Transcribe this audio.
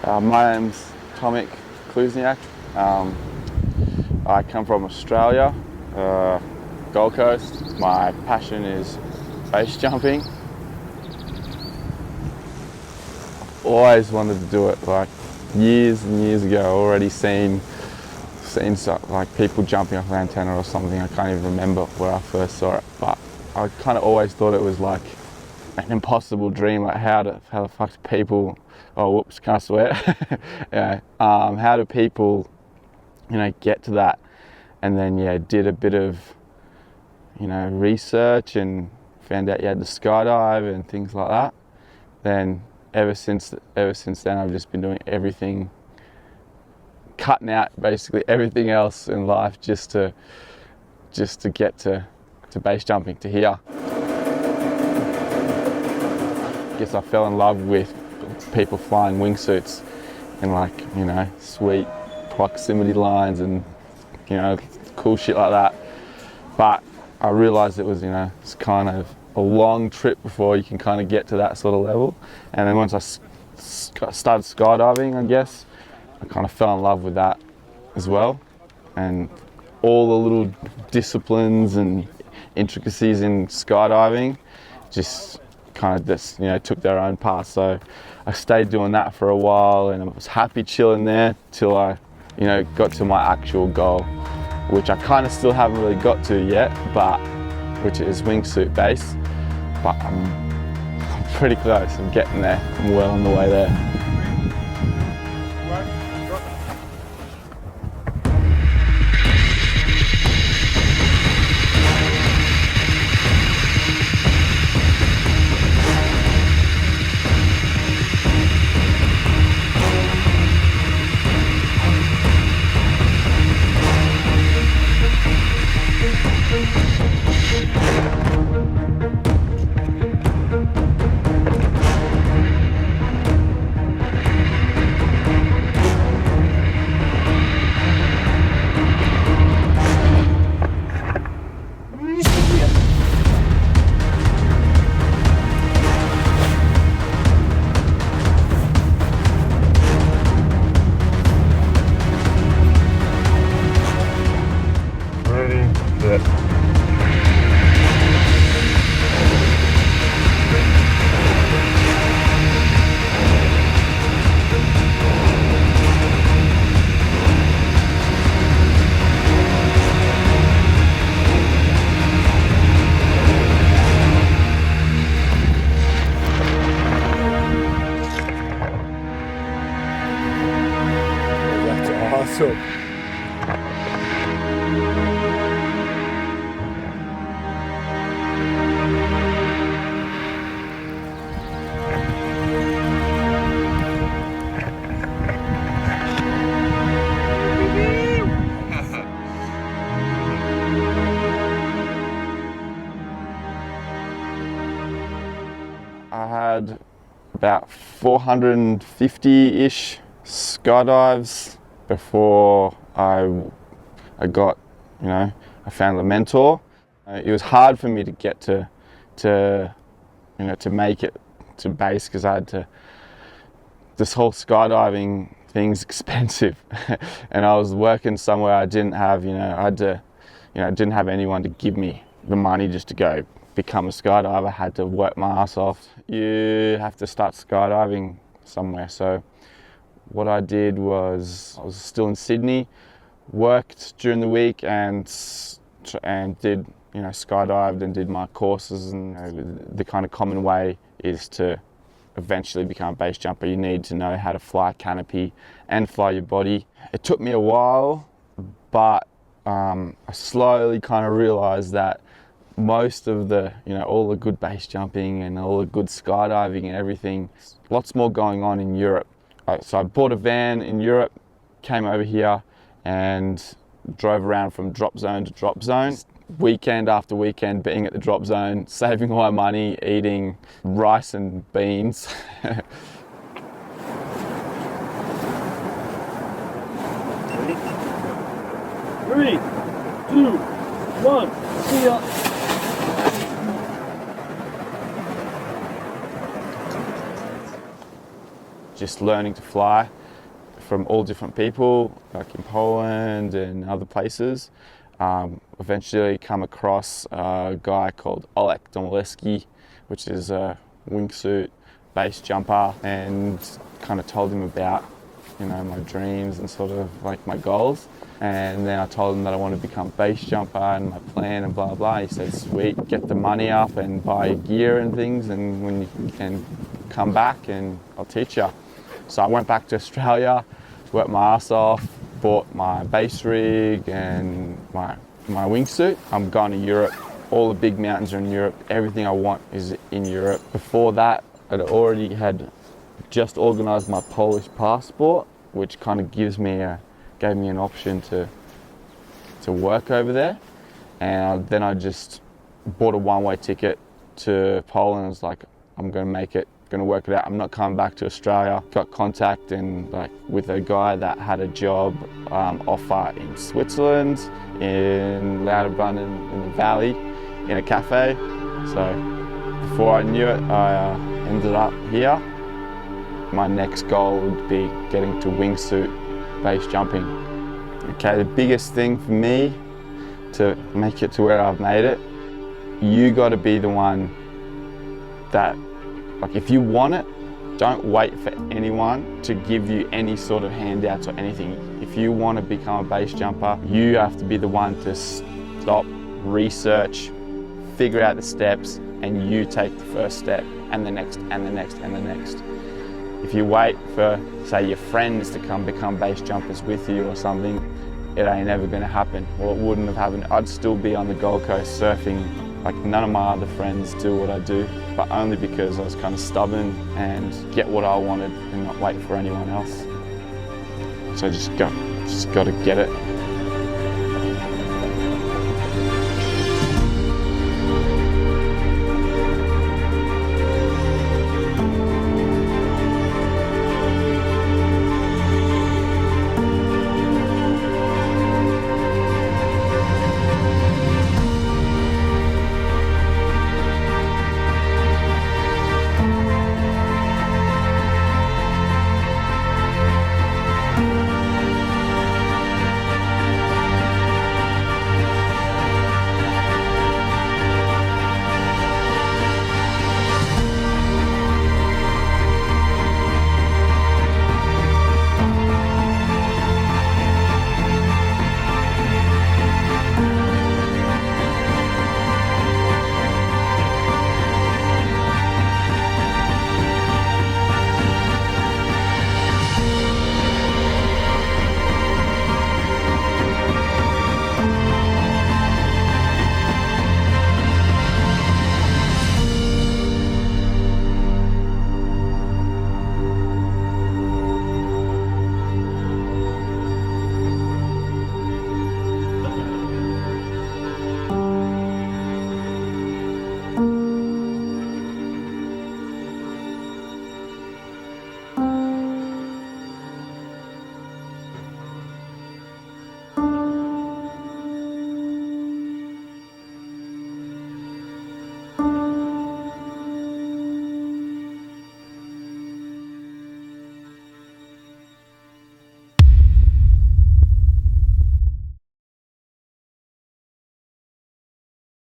My name's Tomic. I come from Australia, Gold Coast. My passion is base jumping. I've always wanted to do it, like years and years ago. Already seen like people jumping off an antenna or something. I can't even remember where I first saw it, but I kind of always thought it was like an impossible dream. Like how the fuck do people? Oh, whoops! Can't swear. Yeah. How do people, get to that? And then did a bit of, research and found out you had to skydive and things like that. Then ever since then, I've just been doing everything, cutting out basically everything else in life just to get to base jumping, to here. I guess I fell in love with people flying wingsuits and sweet proximity lines and cool shit like that. But I realised it was it's kind of a long trip before you can kind of get to that sort of level. And then once I started skydiving, I guess I kind of fell in love with that as well, and all the little disciplines and intricacies in skydiving just kind of took their own path. So I stayed doing that for a while, and I was happy chilling there till I got to my actual goal, which I kind of still haven't really got to yet, but which is wingsuit base. But I'm pretty close. I'm getting there. I'm well on the way there. Awesome. I had about 450-ish skydives before I got, I found a mentor. It was hard for me to get to make it to base, because I had to, this whole skydiving thing's expensive. And I was working somewhere I didn't have, didn't have anyone to give me the money just to go become a skydiver. I had to work my ass off. You have to start skydiving somewhere. So what I did was, I was still in Sydney, worked during the week and did, skydived and did my courses. And the kind of common way is to eventually become a base jumper. You need to know how to fly a canopy and fly your body. It took me a while, but I slowly kind of realized that most of the, all the good base jumping and all the good skydiving and everything, lots more going on in Europe. So I bought a van in Europe, came over here and drove around from drop zone to drop zone. Weekend after weekend being at the drop zone, saving all my money, eating rice and beans. 3, 2, 1, see ya. Just learning to fly from all different people, like in Poland and other places. Eventually come across a guy called Oleg, which is a wingsuit Basejumper, and kind of told him about, you know, my dreams and sort of like my goals. And then I told him that I want to become Basejumper and my plan and blah blah. He said, sweet, get the money up and buy gear and things, and when you can come back and I'll teach you. So I went back to Australia, worked my ass off, bought my base rig and my wingsuit. I'm going to Europe. All the big mountains are in Europe. Everything I want is in Europe. Before that, I already had just organised my Polish passport, which kind of gave me an option to work over there. And then I just bought a one-way ticket to Poland. I was like, I'm going to make it, going to work it out. I'm not coming back to Australia. Got contact with a guy that had a job offer in Switzerland, in Lauterbrunnen in the valley, in a cafe. So before I knew it, I ended up here. My next goal would be getting to wingsuit base jumping. Okay, the biggest thing for me to make it to where I've made it, you got to be the one that, like, if you want it, don't wait for anyone to give you any sort of handouts or anything. If you want to become a base jumper, you have to be the one to stop, research, figure out the steps, and you take the first step, and the next, and the next, and the next. If you wait for, say, your friends to come become base jumpers with you or something, it ain't ever going to happen. Well, it wouldn't have happened. I'd still be on the Gold Coast surfing like none of my other friends do what I do, but only because I was kind of stubborn and get what I wanted and not wait for anyone else. So just got to get it.